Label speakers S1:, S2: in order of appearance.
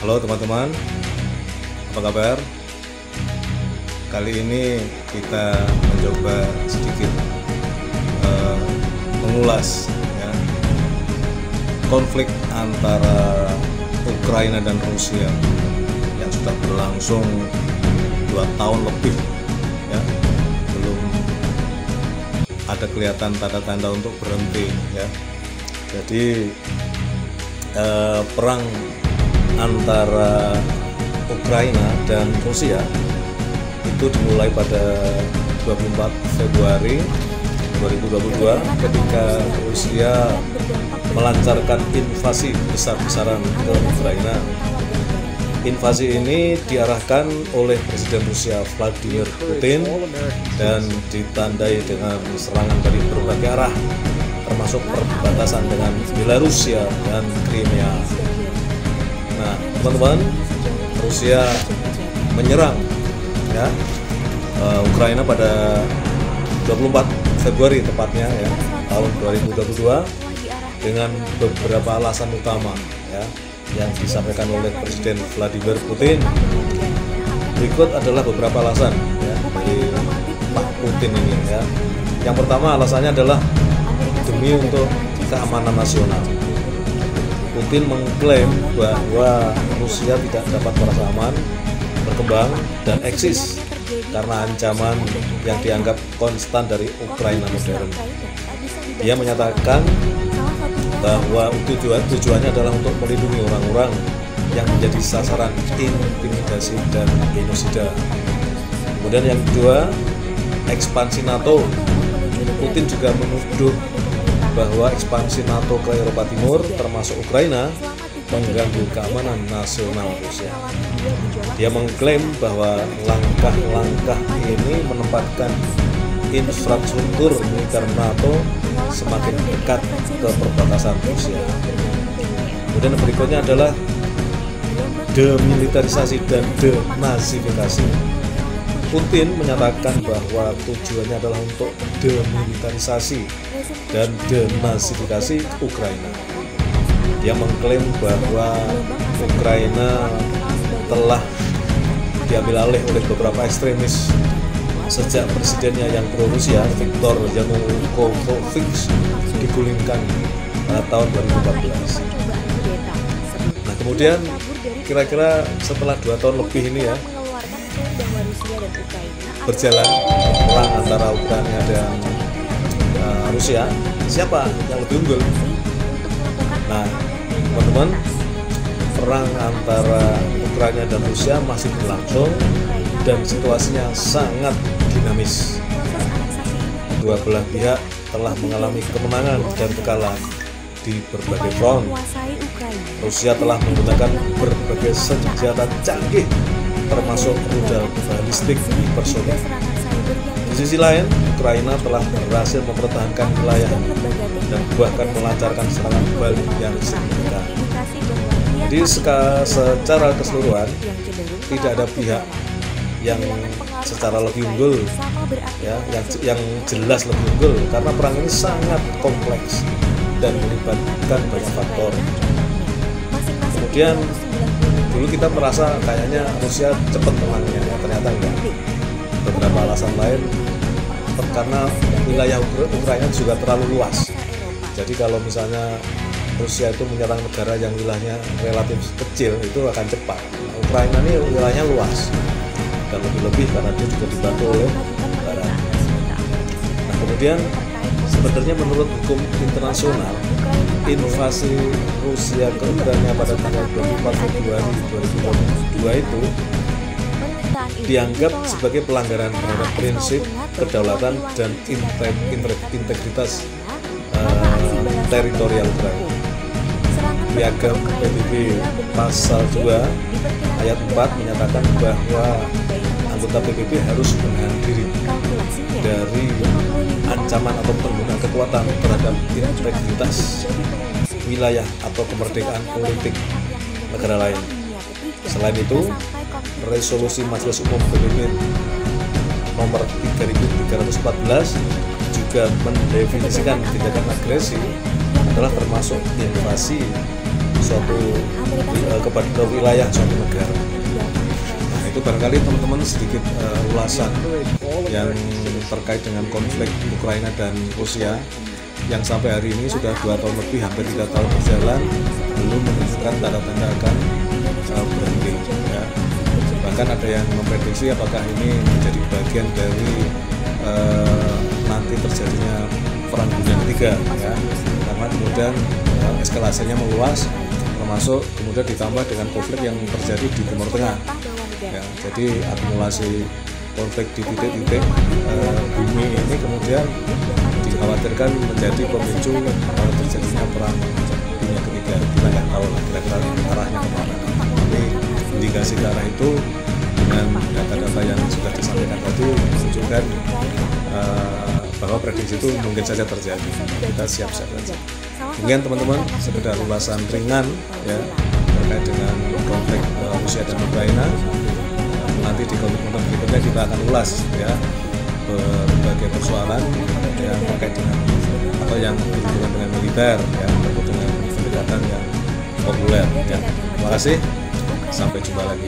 S1: Halo teman-teman, apa kabar? Kali ini kita mencoba sedikit mengulas ya, konflik antara Ukraina dan Rusia yang sudah berlangsung 2 tahun lebih ya, belum ada kelihatan tanda-tanda untuk berhenti ya. Jadi perang antara Ukraina dan Rusia itu dimulai pada 24 Februari 2022 ketika Rusia melancarkan invasi besar-besaran ke Ukraina. Invasi ini diarahkan oleh Presiden Rusia Vladimir Putin dan ditandai dengan serangan dari berbagai arah, termasuk perbatasan dengan Belarusia dan Crimea. Nah, teman-teman, Rusia menyerang ya Ukraina pada 24 Februari tepatnya ya tahun 2022 dengan beberapa alasan utama ya yang disampaikan oleh Presiden Vladimir Putin. Berikut adalah beberapa alasan ya dari Pak Putin ini ya. Yang pertama alasannya adalah demi untuk keamanan nasional. Putin mengklaim bahwa Rusia tidak dapat merasa aman, berkembang, dan eksis karena ancaman yang dianggap konstan dari Ukraina modern. Dia menyatakan bahwa tujuannya adalah untuk melindungi orang-orang yang menjadi sasaran intimidasi dan genosida. Kemudian yang kedua, ekspansi NATO. Putin juga menuduh bahwa ekspansi NATO ke Eropa Timur termasuk Ukraina mengganggu keamanan nasional Rusia. Dia mengklaim bahwa langkah-langkah ini menempatkan infrastruktur militer NATO semakin dekat ke perbatasan Rusia. Kemudian berikutnya adalah demilitarisasi dan denazifikasi. Putin menyatakan bahwa tujuannya adalah untuk demilitarisasi dan denazifikasi Ukraina. Dia mengklaim bahwa Ukraina telah diambil alih oleh beberapa ekstremis sejak presidennya yang pro-Rusia, Viktor Yanukovych, digulingkan pada tahun 2014. Nah, kemudian kira-kira setelah 2 tahun lebih ini ya berjalan perang antara Ukraina dan Rusia, siapa yang lebih unggul? Nah, teman-teman, perang antara Ukraina dan Rusia masih berlangsung dan situasinya sangat dinamis. Kedua belah pihak telah mengalami kemenangan dan kekalahan di berbagai front. Rusia telah menggunakan berbagai senjata canggih termasuk rudal balistik hipersonik. Di sisi lain, Ukraina telah berhasil mempertahankan wilayah dan bahkan melancarkan serangan balik yang signifikan. Jadi secara keseluruhan tidak ada pihak yang secara lebih unggul ya, yang jelas lebih unggul karena perang ini sangat kompleks dan melibatkan banyak faktor. Kemudian dulu kita merasa kayaknya Rusia cepat menangnya, ya, ternyata enggak. Beberapa alasan lain karena wilayah Ukraina juga terlalu luas. Jadi kalau misalnya Rusia itu menyerang negara yang wilayahnya relatif kecil itu akan cepat. Nah, Ukraina ini wilayahnya luas dan lebih-lebih karena dia juga dibantu oleh Barat. Nah, kemudian sebenarnya menurut hukum internasional, invasi Rusia ke Ukraina pada tanggal 24 Februari 2022 itu dianggap sebagai pelanggaran terhadap prinsip kedaulatan dan integritas teritorial Ukraina. Piagam PBB pasal 2 ayat 4 menyatakan bahwa anggota PBB harus menahan diri dari ancaman atau penggunaan kekuatan terhadap integritas wilayah atau kemerdekaan politik negara lain. Selain itu, resolusi Majelis Umum PBB nomor 3314 juga mendefinisikan tindakan agresi adalah termasuk invasi ke wilayah suatu negara. Nah, itu barangkali teman-teman sedikit ulasan yang terkait dengan konflik Ukraina dan Rusia yang sampai hari ini sudah 2 tahun lebih, hampir 3 tahun berjalan, belum menunjukkan tanda-tanda akan berhenti. Ya. Bahkan ada yang memprediksi apakah ini menjadi bagian dari nanti terjadinya perang dunia ketiga, ya, karena kemudian eskalasinya meluas, termasuk kemudian ditambah dengan konflik yang terjadi di Timur Tengah. Ya, jadi akumulasi konflik di titik-titik bumi ini kemudian dikhawatirkan menjadi pemicu terjadinya perang dunia ketiga. Kita nggak tahu lah kira-kira arahnya kemana. Tapi indikasi ke arah itu dengan data-data yang sudah disampaikan tadi menunjukkan bahwa prediksi itu mungkin saja terjadi. Kita siap-siap saja. Mungkin teman-teman sekedar ulasan ringan ya terkait dengan konflik Rusia dan Ukraina. Nanti di konten-konten berikutnya kita akan ulas ya berbagai persoalan yang terkait dengan atau yang berhubungan dengan militer ya, ataupun dengan pendekatan yang populer ya. Terima kasih, sampai jumpa lagi.